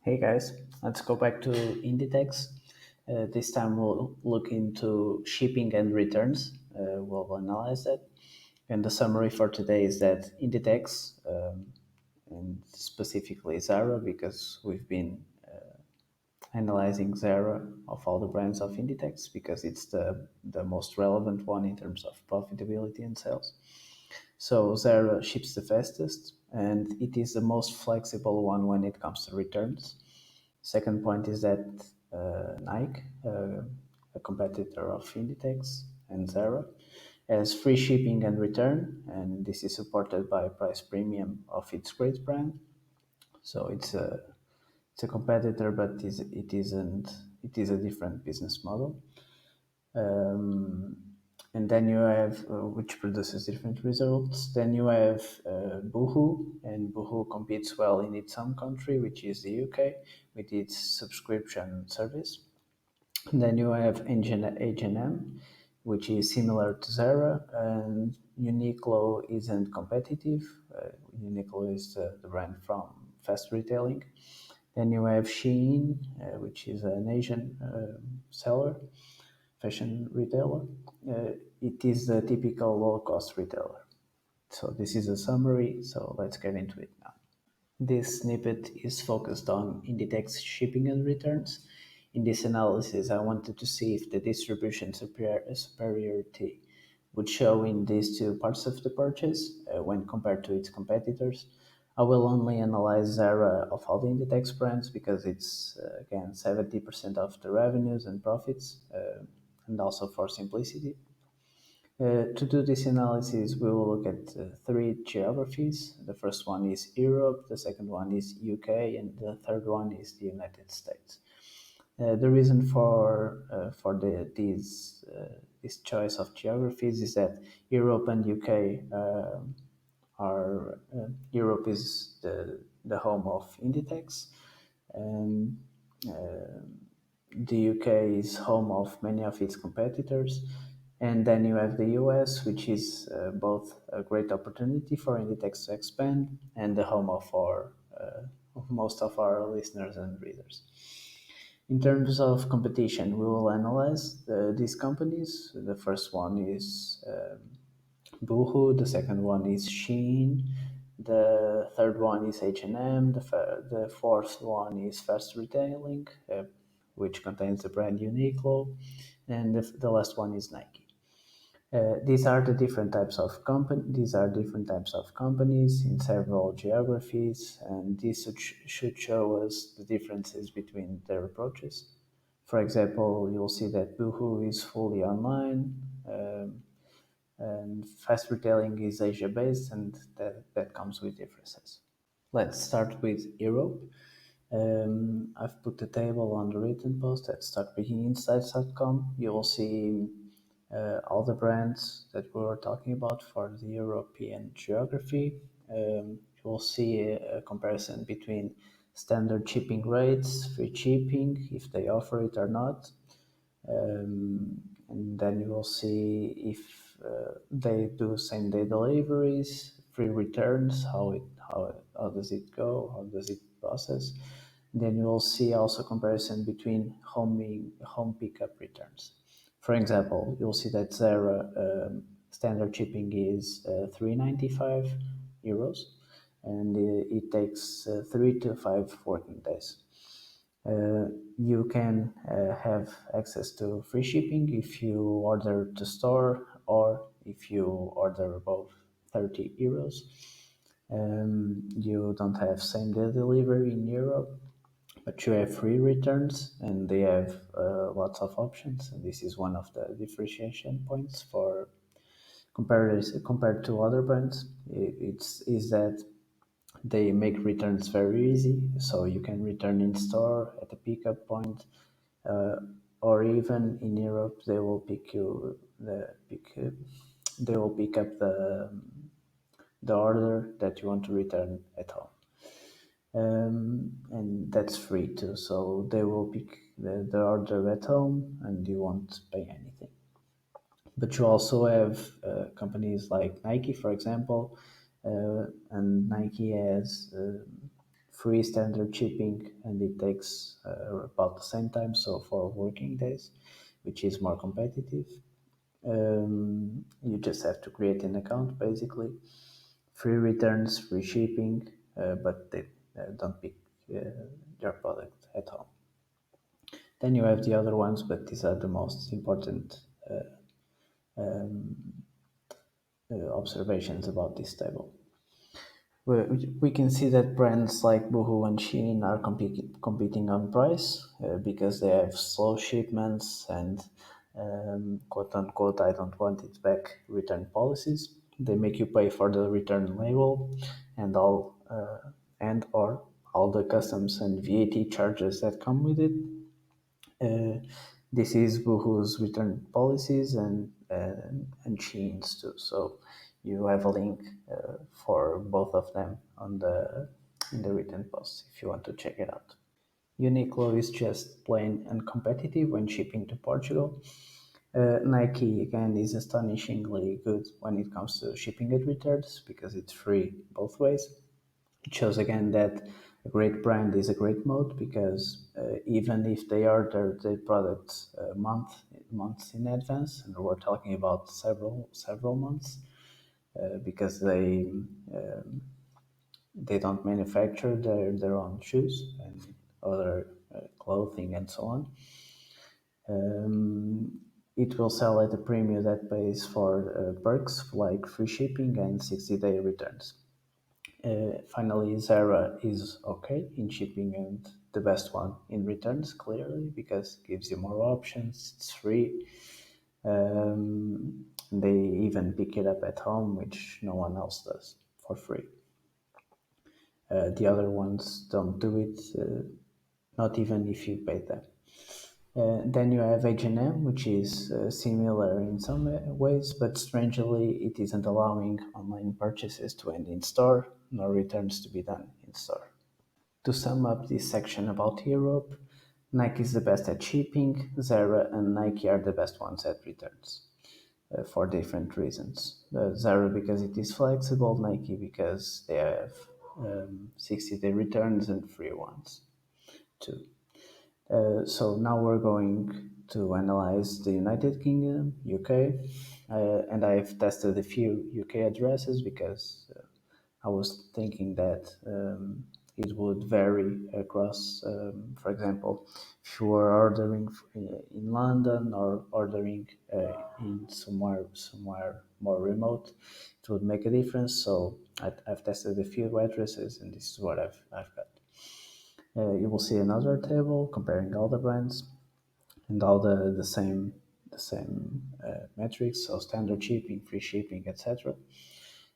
Hey guys, let's go back to Inditex. This time we'll look into shipping and returns. We'll analyze that. And the summary for today is that Inditex, and specifically Zara, because we've been analyzing Zara of all the brands of Inditex, because it's the most relevant one in terms of profitability and sales. So Zara ships the fastest, and it is the most flexible one when it comes to returns. Second point is that Nike, a competitor of Inditex and Zara, has free shipping and return, and this is supported by a price premium of its great brand. So it's a competitor, but it isn't. It is a different business model. And then you have which produces different results. Then you have Boohoo, and Boohoo competes well in its home country, which is the UK, with its subscription service. And then you have H&M, which is similar to Zara, and Uniqlo isn't competitive. Uniqlo is the brand from fast retailing. Then you have Shein, which is an Asian seller, fashion retailer. It is the typical low cost retailer. So this is a summary. So let's get into it now. This snippet is focused on Inditex shipping and returns. In this analysis, I wanted to see if the distribution superiority would show in these two parts of the purchase when compared to its competitors. I will only analyze Zara of all the Inditex brands because it's, again, 70% of the revenues and profits, and also for simplicity. To do this analysis, we will look at three geographies. The first one is Europe, the second one is UK, and the third one is the United States. The reason for this choice of geographies is that Europe and UK are Europe is the home of Inditex, and the UK is home of many of its competitors. And then you have the US, which is both a great opportunity for Inditex to expand and the home of most of our listeners and readers. In terms of competition, we will analyze these companies. The first one is Boohoo. The second one is Shein. The third one is H&M. The fourth one is Fast Retailing, which contains the brand Uniqlo, and the last one is Nike. These are the different types of company. These are different types of companies in several geographies, and this should show us the differences between their approaches. For example, you'll see that Boohoo is fully online, and fast retailing is Asia based, and that comes with differences. Let's start with Europe. I've put the table on the written post at startbreakinginsights.com. You will see all the brands that we were talking about for the European geography. You will see a comparison between standard shipping rates, free shipping, if they offer it or not. And then you will see if they do same day deliveries, free returns, how does it go, how does it process. Then you will see also comparison between home pickup returns. For example, you'll see that Zara standard shipping is 395 euros, and it takes 3 to 5 working days. You can have access to free shipping if you order to store or if you order above 30 euros. You don't have same day delivery in Europe, but you have free returns and they have lots of options. And this is one of the differentiation points for compared to other brands. It's is that they make returns very easy, so you can return in store at a pickup point, uh, or even in Europe, they will they will pick up the order that you want to return at home, and that's free too. So they will pick the order at home, and you won't pay anything. But you also have companies like Nike, for example, and Nike has free standard shipping, and it takes about the same time, so 4 working days, which is more competitive. You just have to create an account basically. Free returns, free shipping, but they don't pick uh, your product at home. Then you have the other ones, but these are the most important observations about this table. We can see that brands like Boohoo and Shein are competing on price because they have slow shipments and quote unquote I don't want it back return policies. They make you pay for the return label and or all the customs and VAT charges that come with it. Uh, this is Boohoo's return policies and Shein's too. So you have a link for both of them on the in the written post if you want to check it out. Uniqlo is just plain uncompetitive when shipping to Portugal. Nike again is astonishingly good when it comes to shipping and returns because it's free both ways. It shows again that a great brand is a great mode because even if they order the product months in advance, and we're talking about several months, because they don't manufacture their own shoes and other clothing and so on. Um, it will sell at a premium that pays for perks like free shipping and 60-day returns. Finally, Zara is okay in shipping and the best one in returns, clearly, because it gives you more options, it's free. They even pick it up at home, which no one else does for free. The other ones don't do it, not even if you pay them. Then you have H&M, which is similar in some ways, but strangely, it isn't allowing online purchases to end in store, nor returns to be done in store. To sum up this section about Europe, Nike is the best at shipping, Zara and Nike are the best ones at returns for different reasons. Zara because it is flexible, Nike because they have 60-day returns and free ones too. So now we're going to analyze the United Kingdom, UK, and I've tested a few UK addresses because I was thinking that it would vary across, for example, if you were ordering in London or ordering in somewhere more remote, it would make a difference. So I've tested a few addresses, and this is what I've got. You will see another table comparing all the brands and all the same metrics, so standard shipping, free shipping, etc.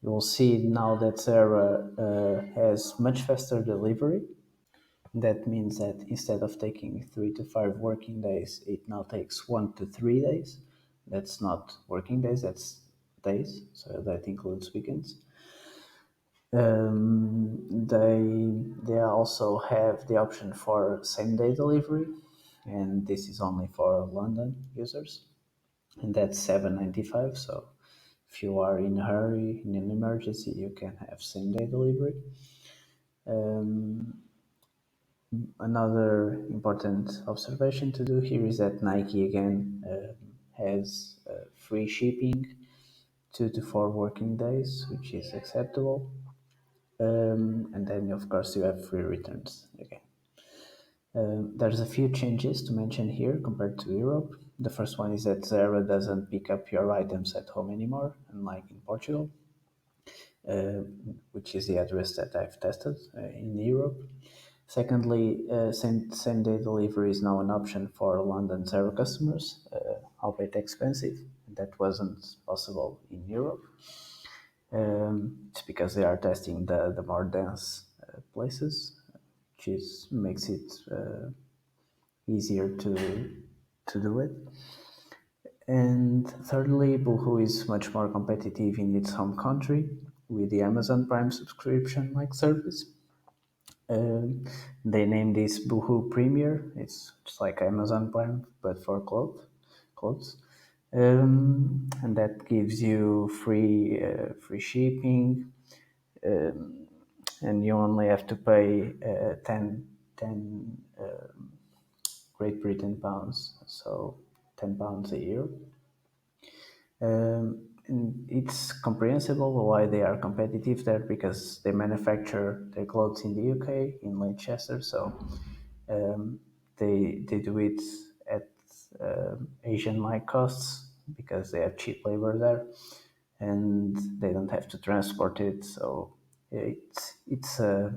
You will see now that Zara has much faster delivery. That means that instead of taking 3 to 5 working days, it now takes 1 to 3 days. That's not working days, that's days, so that includes weekends. They also have the option for same day delivery, and this is only for London users, and that's 7.95. So if you are in a hurry in an emergency, you can have same day delivery. Another important observation to do here is that Nike again has free shipping 2 to 4 working days, which is acceptable. And then, of course, you have free returns again. There's a few changes to mention here compared to Europe. The first one is that Zara doesn't pick up your items at home anymore, unlike in Portugal, uh, which is the address that I've tested in Europe. Secondly, same day delivery is now an option for London Zara customers, albeit expensive. That wasn't possible in Europe. It's because they are testing the more dense places, makes it easier to do it. And thirdly, Boohoo is much more competitive in its home country with the Amazon Prime subscription like service. They named this Boohoo Premier. It's just like Amazon Prime, but for clothes. And that gives you free shipping, and you only have to pay 10 Great Britain pounds, so £10 a year. And it's comprehensible why they are competitive there because they manufacture their clothes in the UK, in Leicester, so um, they do it at Asian-like costs because they have cheap labor there, and they don't have to transport it. So it's a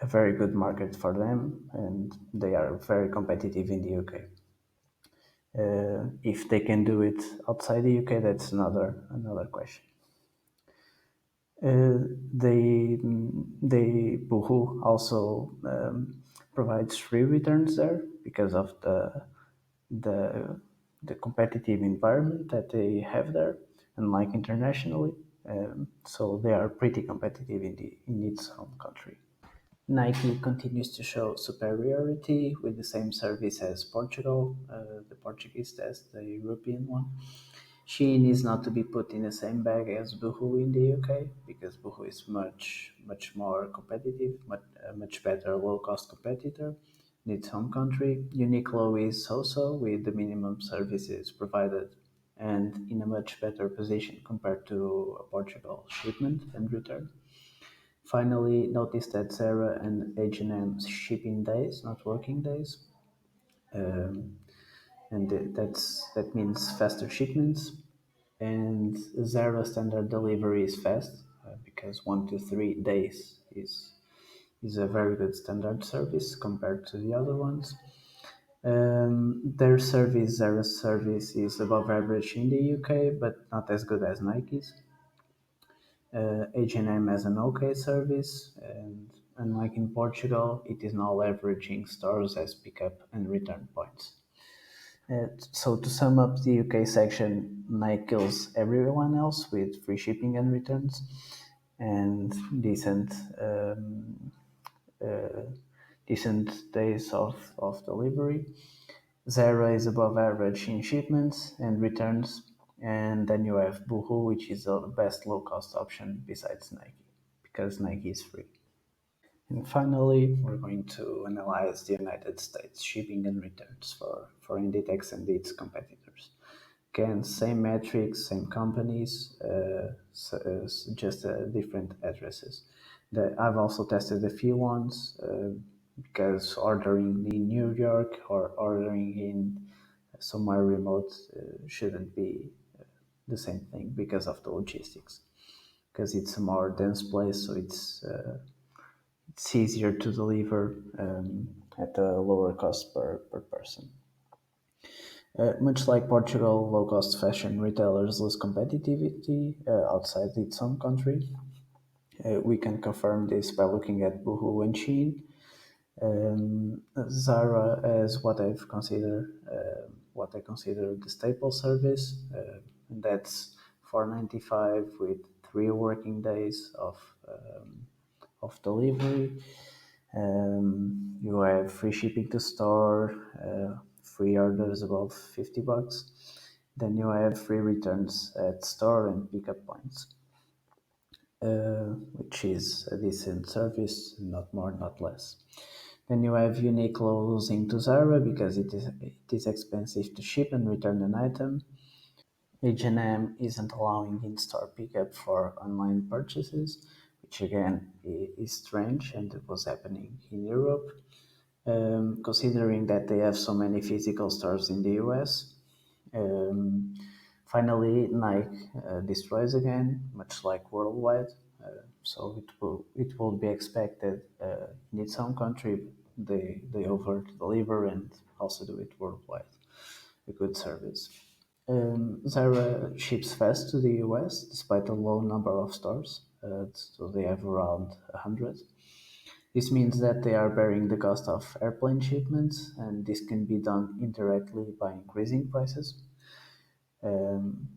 very good market for them, and they are very competitive in the UK. If they can do it outside the UK, that's another question. They Boohoo also provides free returns there because of the the competitive environment that they have there, unlike internationally. So they are pretty competitive in its home country. Nike continues to show superiority with the same service as Portugal, the Portuguese test, the European one. Shein is not to be put in the same bag as Boohoo in the UK because Boohoo is much more competitive, much better low cost competitor in its home country. Uniqlo is also with the minimum services provided and in a much better position compared to Portugal shipment and return. Finally, notice that Zara and H&M's shipping days, not working days, um, and that means faster shipments. And Zara standard delivery is fast because 1 to 3 days is a very good standard service compared to the other ones. Their service, Zara's service, is above average in the UK, but not as good as Nike's. H&M has an OK service, and unlike in Portugal, it is now leveraging stores as pickup and return points. So to sum up the UK section, Nike kills everyone else with free shipping and returns and uh, decent days of delivery. Zara is above average in shipments and returns, and then you have Boohoo, which is the best low cost option besides Nike, because Nike is free. And finally, we're going to analyze the United States shipping and returns for Inditex and its competitors. Again, same metrics, same companies, just different addresses. I've also tested a few ones because ordering in New York or ordering in somewhere remote shouldn't be the same thing because of the logistics. Because it's a more dense place, so it's easier to deliver at a lower cost per person. Much like Portugal, low cost fashion retailers lose competitivity outside its home country. We can confirm this by looking at Boohoo and Shein. Zara as what I consider the staple service, and that's 4.95 with 3 working days of delivery. You have free shipping to store, free orders above $50. Then you have free returns at store and pickup points, which is a decent service, not more, not less. Then you have Uniqlo losing to Zara because it is expensive to ship and return an item. H&M isn't allowing in-store pickup for online purchases, which again is strange and it was happening in Europe. Considering that they have so many physical stores in the US. Um, Finally, Nike destroys again, much like worldwide. So it will be expected in its own country they over deliver and also do it worldwide. A good service. Zara ships fast to the US despite a low number of stores, so they have around 100. This means that they are bearing the cost of airplane shipments, and this can be done indirectly by increasing prices,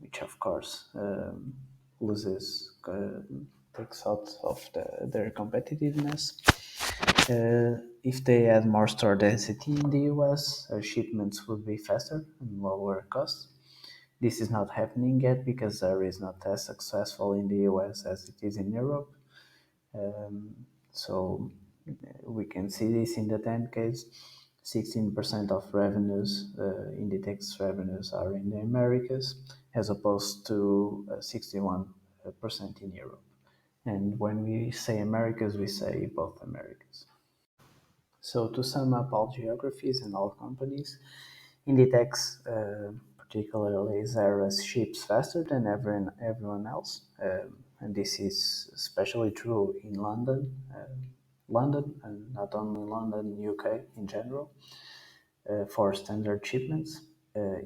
which of course takes out of their competitiveness. If they had more store density in the US, shipments would be faster and lower cost. This is not happening yet because Zara is not as successful in the US as it is in Europe. So we can see this in the 10 case. 16% of revenues, Inditex revenues, are in the Americas, as opposed to 61% in Europe. And when we say Americas, we say both Americas. So to sum up all geographies and all companies, Inditex, particularly Zara, ships faster than everyone else, and this is especially true in London, and not only London, UK in general, for standard shipments.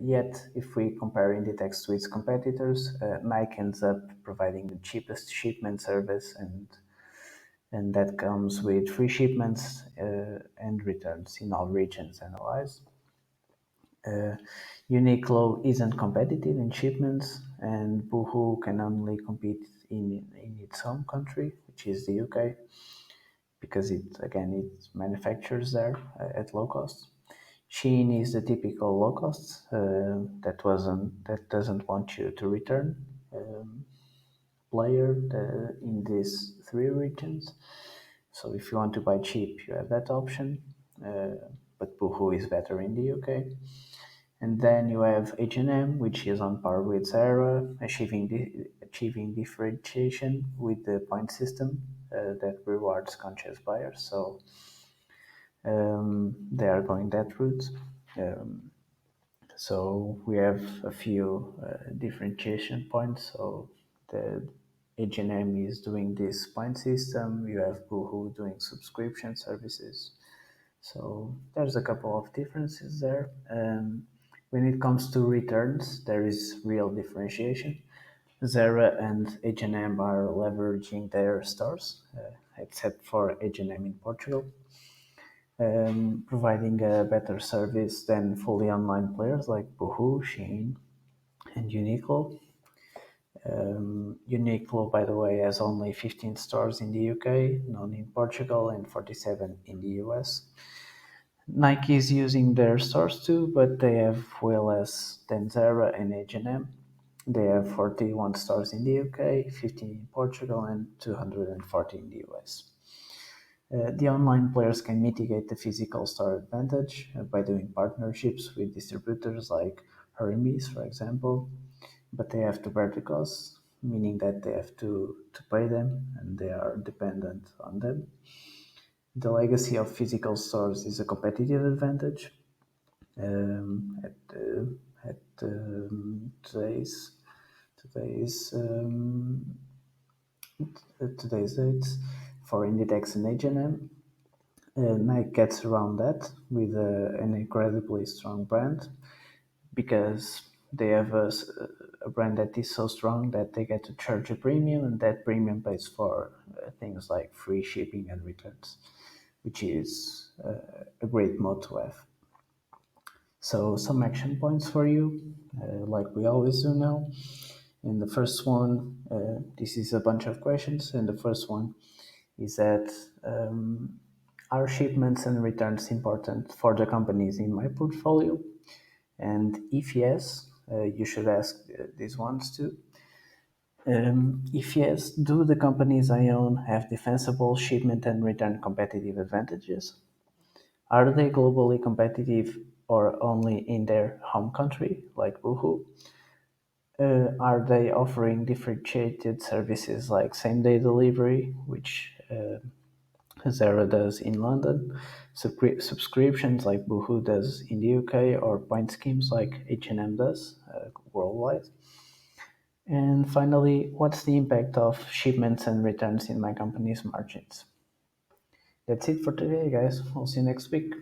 Yet, if we compare Inditex to its competitors, Nike ends up providing the cheapest shipment service, and that comes with free shipments and returns in all regions analyzed. Uh, Uniqlo isn't competitive in shipments, and Boohoo can only compete in its home country, which is the UK, because it manufactures there at low cost. Shein is the typical low cost that doesn't want you to return player in these three regions. So if you want to buy cheap, you have that option. But Boohoo is better in the UK. And then you have H&M, which is on par with Zara, achieving differentiation with the point system that rewards conscious buyers. So they are going that route. Um, so we have a few differentiation points. So the H&M is doing this point system. You have Boohoo doing subscription services. So there's a couple of differences there. When it comes to returns, there is real differentiation. Zara and H&M are leveraging their stores, except for H&M in Portugal, providing a better service than fully online players like Boohoo, Shein, and Uniqlo. Uniqlo, by the way, has only 15 stores in the UK, none in Portugal, and 47 in the US. Nike is using their stores too, but they have way less than Zara and H&M. They have 41 stores in the UK, 15 in Portugal, and 240 in the US. The online players can mitigate the physical store advantage by doing partnerships with distributors like Hermes, for example, but they have to bear the costs, meaning that they have to pay them and they are dependent on them. The legacy of physical stores is a competitive advantage. At today's today's dates for Inditex and H&M, Nike gets around that with an incredibly strong brand because they have a brand that is so strong that they get to charge a premium, and that premium pays for things like free shipping and returns, which is a great mode to have. So some action points for you, like we always do now. And the first one, this is a bunch of questions, and the first one is that are shipments and returns important for the companies in my portfolio? And if yes, you should ask these ones too. If yes, do the companies I own have defensible shipment and return competitive advantages? Are they globally competitive or only in their home country, like Boohoo? Are they offering differentiated services like same day delivery, which Zara does in London, subscriptions like Boohoo does in the UK, or point schemes like H&M does worldwide? And finally, what's the impact of shipments and returns in my company's margins? That's it for today, guys. I'll see you next week.